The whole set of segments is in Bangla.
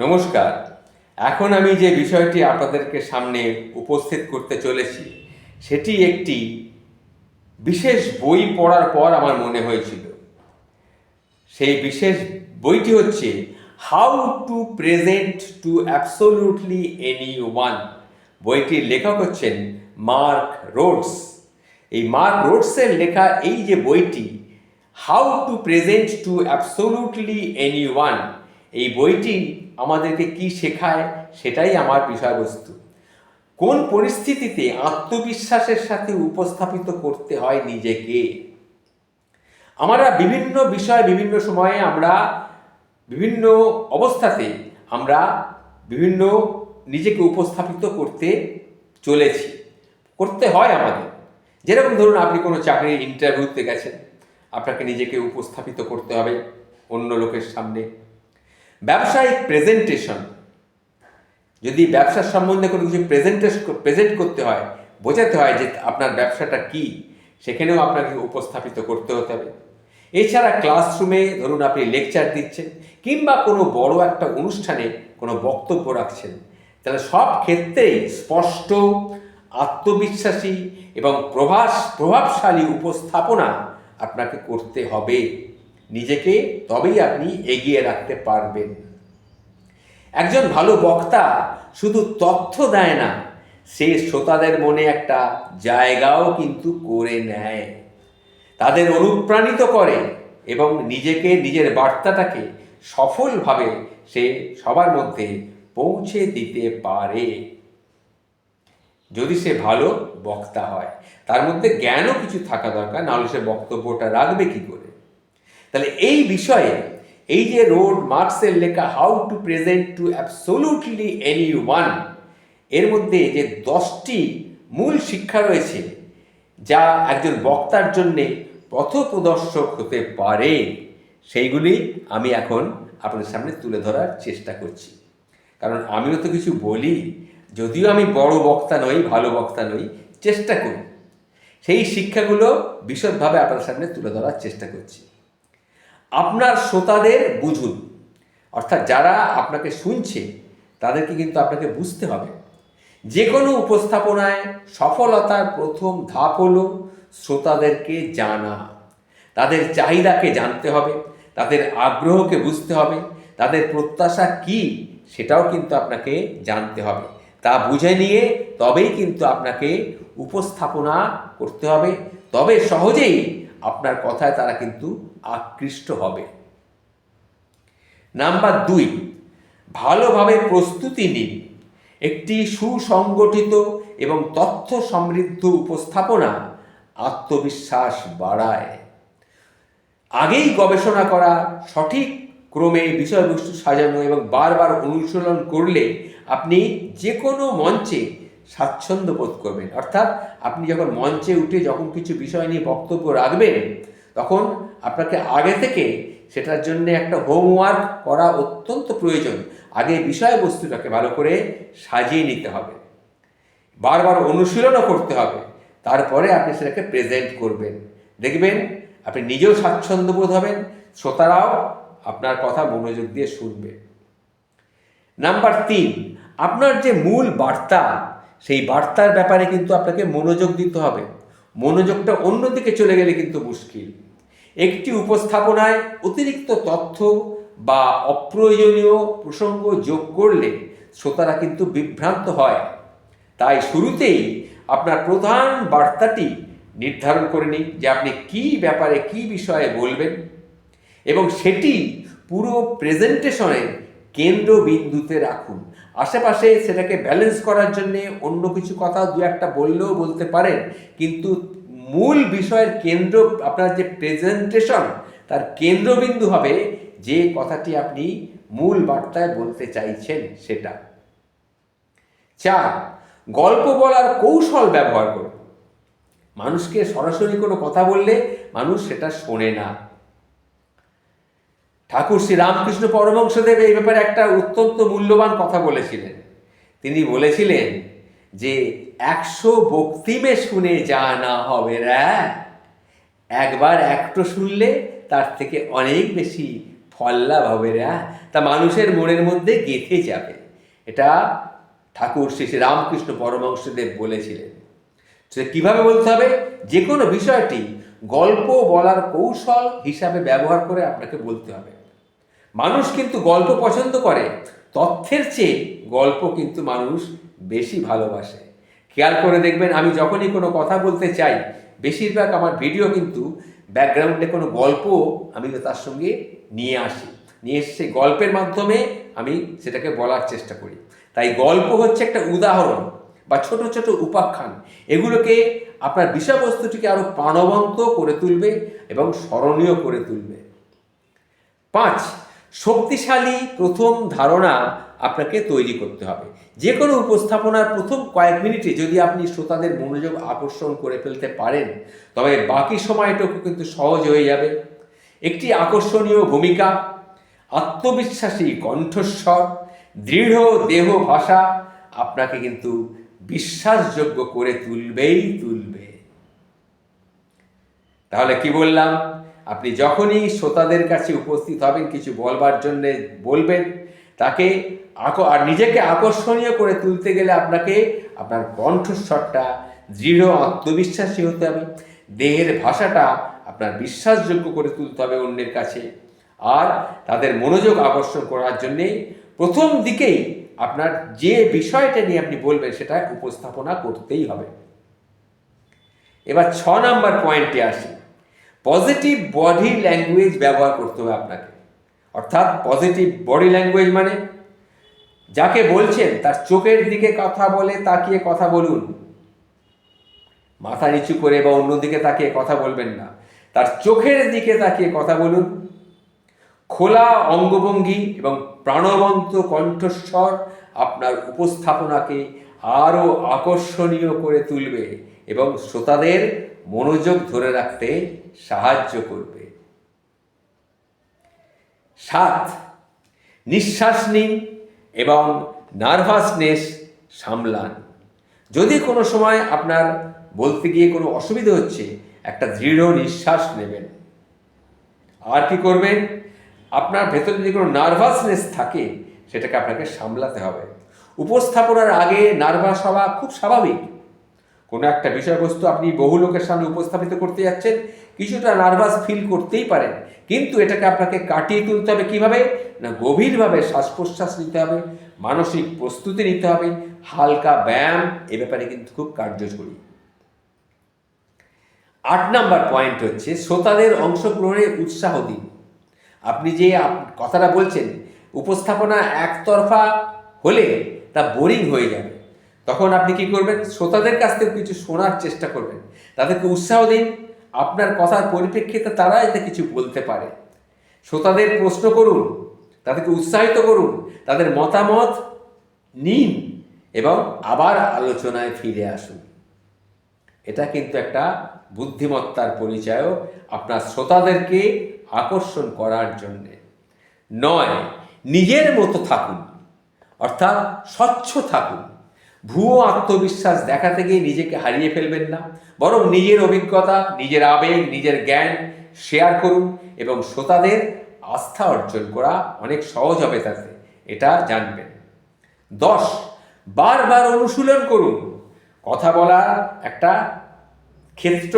নমস্কার। এখন আমি যে বিষয়টি আপনাদেরকে সামনে উপস্থিত করতে চলেছি সেটি একটি বিশেষ বই পড়ার পর আমার মনে হয়েছিল। সেই বিশেষ বইটি হচ্ছে how to present two absolutely any one. বইটির লেখক হচ্ছেন মার্ক রোডস। এই মার্ক রোডসের লেখা এই যে বইটি how to present two absolutely any one, এই বইটি আমাদেরকে কি শেখায় সেটাই আমার বিষয়বস্তু। কোন পরিস্থিতিতে আত্মবিশ্বাসের সাথে উপস্থাপিত করতে হয় নিজেকে। আমরা বিভিন্ন বিষয় বিভিন্ন সময়ে আমরা বিভিন্ন অবস্থাতে আমরা বিভিন্ন নিজেকে উপস্থাপিত করতে চলেছি, করতে হয় আমাদের। যেরকম ধরুন, আপনি কোনো চাকরির ইন্টারভিউতে গেছেন, আপনাকে নিজেকে উপস্থাপিত করতে হবে অন্য লোকের সামনে। ব্যবসায়িক প্রেজেন্টেশন, যদি ব্যবসার সম্বন্ধে কোনো কিছু প্রেজেন্ট করতে হয়, বোঝাতে হয় যে আপনার ব্যবসাটা কি, সেখানেও আপনাকে উপস্থাপিত করতে হতে হবে। এছাড়া ক্লাসরুমে ধরুন আপনি লেকচার দিচ্ছেন কিংবা কোনো বড় একটা অনুষ্ঠানে কোনো বক্তব্য রাখছেন, তাহলে সব ক্ষেত্রেই স্পষ্ট, আত্মবিশ্বাসী এবং প্রভাবশালী উপস্থাপনা আপনাকে করতে হবে নিজেকে, তবেই আপনি এগিয়ে রাখতে পারবেন। একজন ভালো বক্তা শুধু তথ্য দেয় না, সে শ্রোতাদের মনে একটা জায়গাও কিন্তু করে নেয়, তাদের অনুপ্রাণিত করে এবং নিজের বার্তাটাকে সফলভাবে সে সবার মধ্যে পৌঁছে দিতে পারে। যদি সে ভালো বক্তা হয়, তার মধ্যে জ্ঞানও কিছু থাকা দরকার, নাহলে সে বক্তব্যটা রাখবে কি করে। তাহলে এই বিষয়ে এই যে মার্কসের লেখা how to present two absolutely any one, এর মধ্যে যে 10টি মূল শিক্ষা রয়েছে যা একজন বক্তার জন্যে পথপ্রদর্শক হতে পারে, সেইগুলি আমি এখন আপনাদের সামনে তুলে ধরার চেষ্টা করছি। কারণ আমিও তো কিছু বলি, যদিও আমি বড় বক্তা নই, ভালো বক্তা নই, চেষ্টা করি সেই শিক্ষাগুলো বিশদভাবে আপনাদের সামনে তুলে ধরার চেষ্টা করছি। আপনার শ্রোতাদের বুঝুন, অর্থাৎ যারা আপনাকে শুনছে তাদেরকে কিন্তু আপনাকে বুঝতে হবে। যে কোনো উপস্থাপনায় সফলতার প্রথম ধাপ হলো শ্রোতাদেরকে জানা। তাদের চাহিদাকে জানতে হবে, তাদের আগ্রহকে বুঝতে হবে, তাদের প্রত্যাশা কি সেটাও কিন্তু আপনাকে জানতে হবে। তা বুঝে নিয়ে তবেই কিন্তু আপনাকে উপস্থাপনা করতে হবে, তবে সহজেই আপনার কথায় তারা কিন্তু আকৃষ্ট হবে। নাম্বার 2, ভালোভাবে প্রস্তুতি নিন। একটি সুসংগঠিত এবং তথ্য সমৃদ্ধ উপস্থাপনা আত্মবিশ্বাস বাড়ায়। আগেই গবেষণা করা, সঠিক ক্রমে বিষয়বস্তু সাজানো এবং বারবার অনুশীলন করলে আপনি যে কোনো মঞ্চে স্বাচ্ছন্দ্য বোধ করবেন। অর্থাৎ আপনি যখন মঞ্চে উঠে যখন কিছু বিষয় নিয়ে বক্তব্য রাখবেন, তখন আপনাকে আগে থেকে সেটার জন্য একটা হোমওয়ার্ক করা অত্যন্ত প্রয়োজন। আগে বিষয়বস্তুটাকে ভালো করে সাজিয়ে নিতে হবে, বারবার অনুশীলনও করতে হবে, তারপরে আপনি সেটাকে প্রেজেন্ট করবেন। দেখবেন আপনি নিজেও স্বাচ্ছন্দ্য বোধ হবেন, শ্রোতারাও আপনার কথা মনোযোগ দিয়ে শুনবে। নাম্বার 3, আপনার যে মূল বার্তা, সেই বার্তার ব্যাপারে কিন্তু আপনাকে মনোযোগ দিতে হবে। মনোযোগটা অন্যদিকে চলে গেলে কিন্তু মুশকিল। একটি উপস্থাপনায় অতিরিক্ত তথ্য বা অপ্রয়োজনীয় প্রসঙ্গ যোগ করলে শ্রোতারা কিন্তু বিভ্রান্ত হয়। তাই শুরুতেই আপনার প্রধান বার্তাটি নির্ধারণ করে নিন যে আপনি কী ব্যাপারে কী বিষয়ে বলবেন, এবং সেটি পুরো প্রেজেন্টেশনের কেন্দ্রবিন্দুতে রাখুন। আশেপাশে সেটাকে ব্যালেন্স করার জন্যে অন্য কিছু কথা দু একটা বললেও বলতে পারেন, কিন্তু মূল বিষয়ের কেন্দ্র, আপনার যে প্রেজেন্টেশন তার কেন্দ্রবিন্দু হবে যে কথাটি আপনি মূল বার্তায় বলতে চাইছেন সেটা। 4, গল্প বলার কৌশল ব্যবহার করুন। মানুষকে সরাসরি কোনো কথা বললে মানুষ সেটা শোনে না। ঠাকুর শ্রী রামকৃষ্ণ পরমহংসদেব এই ব্যাপারে একটা অত্যন্ত মূল্যবান কথা বলেছিলেন। তিনি বলেছিলেন যে 100 বক্তিমে শুনে যা না হবে রে, একবার একটো শুনলে তার থেকে অনেক বেশি ফল্লা ভাবেরা, তা মানুষের মনের মধ্যে গেঁথে যাবে। এটা ঠাকুর শ্রী শ্রী রামকৃষ্ণ পরমহংসদেব বলেছিলেন। সে কীভাবে বলতে হবে? যে কোনো বিষয়টি গল্প বলার কৌশল হিসাবে ব্যবহার করে আপনাকে বলতে হবে। মানুষ কিন্তু গল্প পছন্দ করে, তথ্যের চেয়ে গল্প কিন্তু মানুষ বেশি ভালোবাসে। খেয়াল করে দেখবেন, আমি যখনই কোনো কথা বলতে চাই, বেশিরভাগ আমার ভিডিও কিন্তু ব্যাকগ্রাউন্ডে কোনো গল্প আমি তার সঙ্গে নিয়ে আসি, নিয়ে এসে গল্পের মাধ্যমে আমি সেটাকে বলার চেষ্টা করি। তাই গল্প হচ্ছে একটা উদাহরণ বা ছোট ছোট উপাখ্যান, এগুলোকে আপনার বিষয়বস্তুটিকে আরও প্রাণবন্ত করে তুলবে এবং স্মরণীয় করে তুলবে। 5, শক্তিশালী প্রথম ধারণা আপনাকে তৈরি করতে হবে। যে কোনো উপস্থাপনার প্রথম কয়েক মিনিটে যদি আপনি শ্রোতাদের মনোযোগ আকর্ষণ করে ফেলতে পারেন, তবে বাকি সময়টুকু কিন্তু সহজ হয়ে যাবে। একটি আকর্ষণীয় ভূমিকা, আত্মবিশ্বাসী কণ্ঠস্বর, দৃঢ় দেহ ভাষা আপনাকে কিন্তু বিশ্বাসযোগ্য করে তুলবেই তুলবে। তাহলে কি বললাম? আপনি যখনই শ্রোতাদের কাছে উপস্থিত হবেন, কিছু বলবার জন্যে বলবেন, তাকে আর নিজেকে আকর্ষণীয় করে তুলতে গেলে আপনাকে আপনার কণ্ঠস্বরটা দৃঢ় আত্মবিশ্বাসী হতে হবে, দেহের ভাষাটা আপনার বিশ্বাসযোগ্য করে তুলতে হবে অন্যের কাছে, আর তাদের মনোযোগ আকর্ষণ করার জন্যে প্রথম দিকেই আপনার যে বিষয়টা নিয়ে আপনি বলবেন সেটা উপস্থাপনা করতেই হবে। এবার 6 নাম্বার পয়েন্টে আসি। পজিটিভ বডি ল্যাঙ্গুয়েজ ব্যবহার করতে হবে আপনাকে। অর্থাৎ পজিটিভ বডি ল্যাঙ্গুয়েজ মানে যাকে বলছেন তার চোখের দিকে কথা বলে তাকিয়ে কথা বলুন। মাথা নিচু করে বা অন্যদিকে তাকিয়ে কথা বলবেন না, তার চোখের দিকে তাকিয়ে কথা বলুন। খোলা অঙ্গভঙ্গি এবং প্রাণবন্ত কণ্ঠস্বর আপনার উপস্থাপনাকে আরও আকর্ষণীয় করে তুলবে এবং শ্রোতাদের মনোযোগ ধরে রাখতে সাহায্য করবে। 7, নিঃশ্বাস নিন এবং নার্ভাসনেস সামলান। যদি কোনো সময় আপনার বলতে গিয়ে কোনো অসুবিধা হচ্ছে, একটা দৃঢ় নিঃশ্বাস নেবেন। আর কি করবেন? আপনার ভেতরে যদি কোনো নার্ভাসনেস থাকে, সেটাকে আপনাকে সামলাতে হবে। উপস্থাপনার আগে নার্ভাস হওয়া খুব স্বাভাবিক। কোনো একটা বিষয়বস্তু আপনি বহু লোকের সামনে উপস্থাপিত করতে যাচ্ছেন, কিছুটা নার্ভাস ফিল করতেই পারেন, কিন্তু এটাকে আপনাকে কাটিয়ে তুলতে হবে। কীভাবে না, গভীরভাবে শ্বাস প্রশ্বাস নিতে হবে, মানসিক প্রস্তুতি নিতে হবে, হালকা ব্যায়াম এ ব্যাপারে কিন্তু খুব কার্যকরী। 8 নাম্বার পয়েন্ট হচ্ছে শ্রোতাদের অংশগ্রহণে উৎসাহ দিন। আপনি যে কথাটা বলছেন, উপস্থাপনা একতরফা হলে তা বোরিং হয়ে যাবে। তখন আপনি কি করবেন? শ্রোতাদের কাছ থেকে কিছু শোনার চেষ্টা করবেন, তাদেরকে উৎসাহ দিন। আপনার কথার পরিপ্রেক্ষিতে তারা এতে কিছু বলতে পারে। শ্রোতাদের প্রশ্ন করুন, তাদেরকে উৎসাহিত করুন, তাদের মতামত নিন এবং আবার আলোচনায় ফিরে আসুন। এটা কিন্তু একটা বুদ্ধিমত্তার পরিচয়ও আপনার শ্রোতাদেরকে আকর্ষণ করার জন্যে। 9, নিজের মতো থাকুন, অর্থাৎ স্বচ্ছ থাকুন। ভুয়ো আত্মবিশ্বাস দেখাতে গিয়ে নিজেকে হারিয়ে ফেলবেন না, বরং নিজের অভিজ্ঞতা, নিজের আবেগ, নিজের জ্ঞান শেয়ার করুন এবং শ্রোতাদের আস্থা অর্জন করা অনেক সহজ হবে তাতে, এটা জানবেন। 10, বারবার অনুশীলন করুন। কথা বলার একটা ক্ষেত্র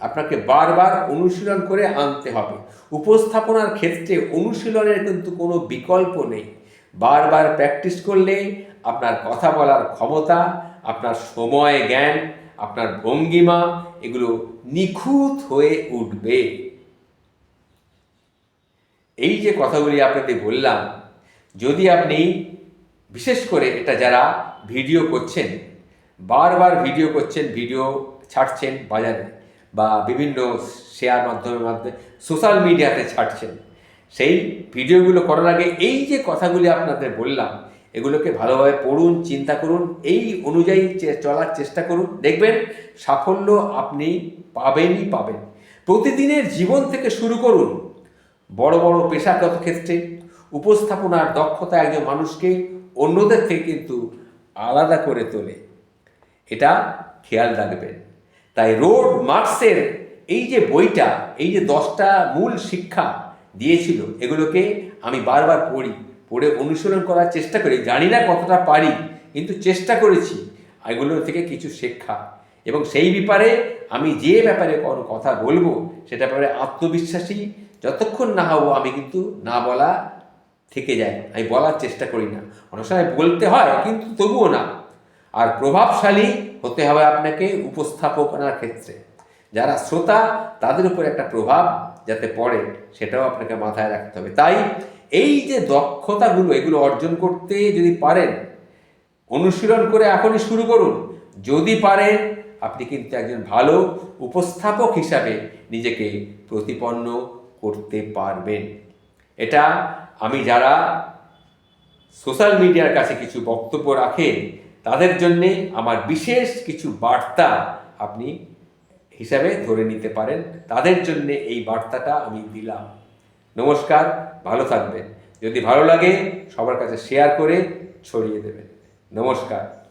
আপনাকে বারবার অনুশীলন করে আনতে হবে। উপস্থাপনার ক্ষেত্রে অনুশীলনের কিন্তু কোনো বিকল্প নেই। বারবার প্র্যাকটিস করলে আপনার কথা বলার ক্ষমতা, আপনার সময় জ্ঞান, আপনার ভঙ্গিমা এগুলো নিখুঁত হয়ে উঠবে। এই যে কথাগুলি আপনাদের বললাম, যদি আপনি বিশেষ করে এটা যারা ভিডিও করছেন, বারবার ভিডিও করছেন, ভিডিও ছাড়ছেন বাজারে বা বিভিন্ন শেয়ার মাধ্যমে সোশ্যাল মিডিয়াতে ছাড়ছেন, সেই ভিডিওগুলো করার আগে এই যে কথাগুলি আপনাদের বললাম, এগুলোকে ভালোভাবে পড়ুন, চিন্তা করুন, এই অনুযায়ী চলার চেষ্টা করুন। দেখবেন সাফল্য আপনি পাবেনই পাবেন। প্রতিদিনের জীবন থেকে শুরু করুন। বড় বড় পেশাগত ক্ষেত্রে উপস্থাপনার দক্ষতা একজন মানুষকে অন্যদের থেকে কিন্তু আলাদা করে তোলে, এটা খেয়াল রাখবেন। তাই রোড মার্কসের এই যে বইটা, এই যে 10টা মূল শিক্ষা, দিয়েছিল, এগুলোকে আমি বারবার পড়ে অনুশীলন করার চেষ্টা করি। জানি না কতটা পারি, কিন্তু চেষ্টা করেছি এগুলোর থেকে কিছু শেখা। এবং সেই ব্যাপারে আমি যে ব্যাপারে কোনো কথা বলবো সেটা ব্যাপারে আত্মবিশ্বাসী যতক্ষণ না হবো আমি কিন্তু না বলা থেকে যাই, আমি বলার চেষ্টা করি না। অনেক সময় বলতে হয় কিন্তু তবুও না। আর প্রভাবশালী হতে হবে আপনাকে উপস্থাপনার ক্ষেত্রে। যারা শ্রোতা তাদের উপর একটা প্রভাব যাতে পড়ে সেটাও আপনাকে মাথায় রাখতে হবে। তাই এই যে দক্ষতাগুলো এগুলো অর্জন করতে যদি পারেন, অনুশীলন করে এখনই শুরু করুন। যদি পারেন আপনি কিন্তু একজন ভালো উপস্থাপক হিসাবে নিজেকে প্রতিপন্ন করতে পারবেন। এটা আমি যারা সোশ্যাল মিডিয়ার কাছে কিছু বক্তব্য রাখেন তাদের জন্যে আমার বিশেষ কিছু বার্তা আপনি হিসাবে ধরে নিতে পারেন। তাদের জন্যে এই বার্তাটা আমি দিলাম। নমস্কার, ভালো থাকবেন। যদি ভালো লাগে সবার কাছে শেয়ার করে ছড়িয়ে দেবেন। নমস্কার।